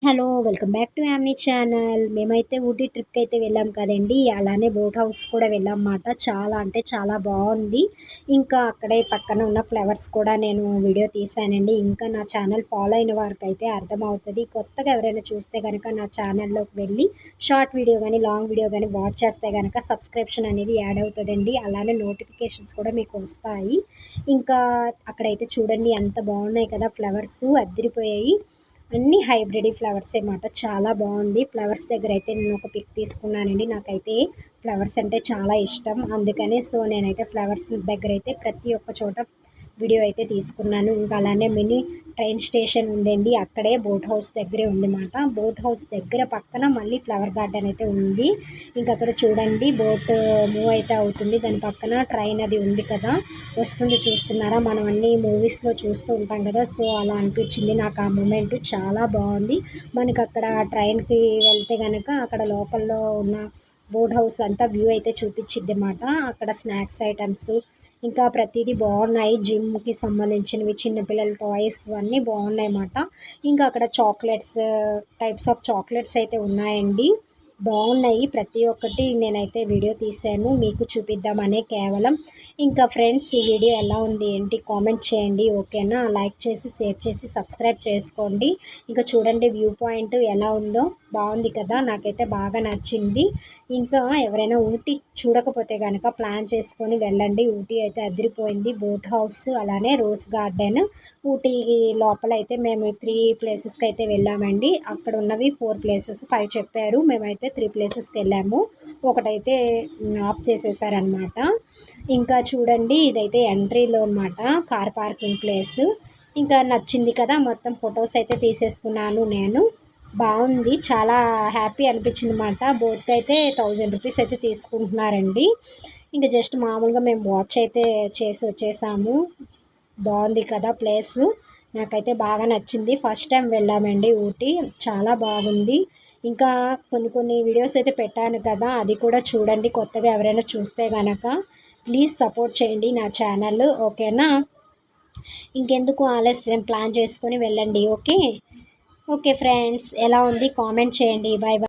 Hello! Welcome back to యామ్నీ channel. మేమైతే ఊటీ ట్రిప్‌కైతే వెళ్ళాం కదండీ! అలానే బోట్ హౌస్ కూడా వెళ్ళామన్నమాట. చాలా అంటే చాలా బావుంది. ఇంకా అక్కడే పక్కన ఉన్న ఫ్లవర్స్ కూడా నేను వీడియో తీశానండి. ఇంకా నా ఛానల్ ఫాలో అయిన వారికైతే అర్థమవుతది. కొత్తగా ఎవరైనా చూస్తే గనక నా ఛానల్‌లోకి వెళ్ళి షార్ట్ వీడియో గానీ, లాంగ్ వీడియో గానీ వాచ్ చేస్తే గనక సబ్స్క్రిప్షన్ అనేది యాడ్ అవుతదండి. అలానే నోటిఫికేషన్స్ కూడా మీకు వస్తాయి. ఇంకా అక్కడైతే చూడండి ఎంత బాగున్నాయి కదా! ఫ్లవర్స్ అద్దిరిపోయాయి. అన్నీ హైబ్రిడ్ ఫ్లవర్సే మాట. చాలా బావుంది. ఫ్లవర్స్ దగ్గరైతే నేను ఒక పిక్ తీసుకున్నానండి. నాకైతే ఫ్లవర్స్ అంటే చాలా ఇష్టం. అందుకని నేనైతే ఫ్లవర్స్ దగ్గరైతే ప్రతి ఒక్క చోట వీడియో అయితే తీసుకున్నాను. ఇంకా అలానే మినీ ట్రైన్ స్టేషన్ ఉందండి. అక్కడే బోట్ హౌస్ దగ్గరే ఉందన్నమాట. బోట్ హౌస్ దగ్గర పక్కన మళ్ళీ ఫ్లవర్ గార్డెన్ అయితే ఉంది. ఇంక అక్కడ చూడండి బోట్ మూవ్ అయితే అవుతుంది. దాని పక్కన ట్రైన్ అది ఉంది కదా! వస్తుంది చూస్తున్నారా? మనం అన్నీ మూవీస్‌లో చూస్తూ ఉంటాం కదా! అలా అనిపించింది నాకు ఆ మూమెంట్. చాలా బావుంది. మనకక్కడ ట్రైన్‌కి వెళ్తే గనక అక్కడ లోకల్‌లో ఉన్న బోట్ హౌస్ అంతా వ్యూ అయితే చూపిచ్చిద్దన్నమాట. అక్కడ స్నాక్స్ ఐటెమ్స్ ఇంకా ప్రతీదీ బాగున్నాయి. జిమ్‌కి సంబంధించినవి, చిన్న పిల్లల టాయ్స్ అన్నీ బాగున్నాయన్నమాట. ఇంకా అక్కడ చాక్లెట్స్ టైప్స్ ఆఫ్ చాక్లెట్స్ అయితే ఉన్నాయండి. బాగున్నాయి. ప్రతి ఒక్కటి నేనైతే వీడియో తీశాను. మీకు చూపిద్దామనే కేవలం. ఇంకా ఫ్రెండ్స్ ఈ వీడియో ఎలా ఉంది ఏంటి కామెంట్ చేయండి. ఓకేనా? లైక్ చేసి, షేర్ చేసి, సబ్స్క్రైబ్ చేసుకోండి. ఇంకా చూడండి వ్యూ పాయింట్ ఎలా ఉందో. బాగుంది కదా! నాకైతే బాగా నచ్చింది. ఇంకా ఎవరైనా ఊటీ చూడకపోతే గనక ప్లాన్ చేసుకొని వెళ్ళండి. ఊటీ అయితే అదిరిపోయింది. బోట్ హౌస్ అలానే రోజ్ గార్డెన్. ఊటీ లోపలైతే మేము 3 ప్లేసెస్‌కి అయితే వెళ్ళామండి. అక్కడ ఉన్నవి 4 ప్లేసెస్ 5 చెప్పారు. మేమైతే 3 ప్లేసెస్‌కి వెళ్ళాము. ఒకటైతే ఆఫ్ చేసేసారనమాట. ఇంకా చూడండి ఇదైతే ఎంట్రీలో అనమాట. Car parking place. ఇంకా నచ్చింది కదా! మొత్తం ఫొటోస్ అయితే తీసేసుకున్నాను నేను. బావుంది. చాలా హ్యాపీ అనిపించిందన్నమాట. బోట్‌కైతే 1000 రూపీస్ అయితే తీసుకుంటున్నారండి. ఇంక జస్ట్ మామూలుగా మేము వాచ్ అయితే చేసి వచ్చేసాము. బావుంది కదా ప్లేసు. నాకైతే బాగా నచ్చింది. ఫస్ట్ టైం వెళ్ళామండి ఊటీ. చాలా బాగుంది. ఇంకా కొన్ని కొన్ని వీడియోస్ అయితే పెట్టాను కదా! అది కూడా చూడండి. కొత్తగా ఎవరైనా చూస్తే గనక ప్లీజ్ సపోర్ట్ చేయండి నా ఛానల్. ఓకేనా? ఇంకెందుకు ఆలస్యం ప్లాన్ చేసుకొని వెళ్ళండి. ఓకే. ఓకే ఫ్రెండ్స్ ఎలా ఉంది కామెంట్ చేయండి. Bye bye.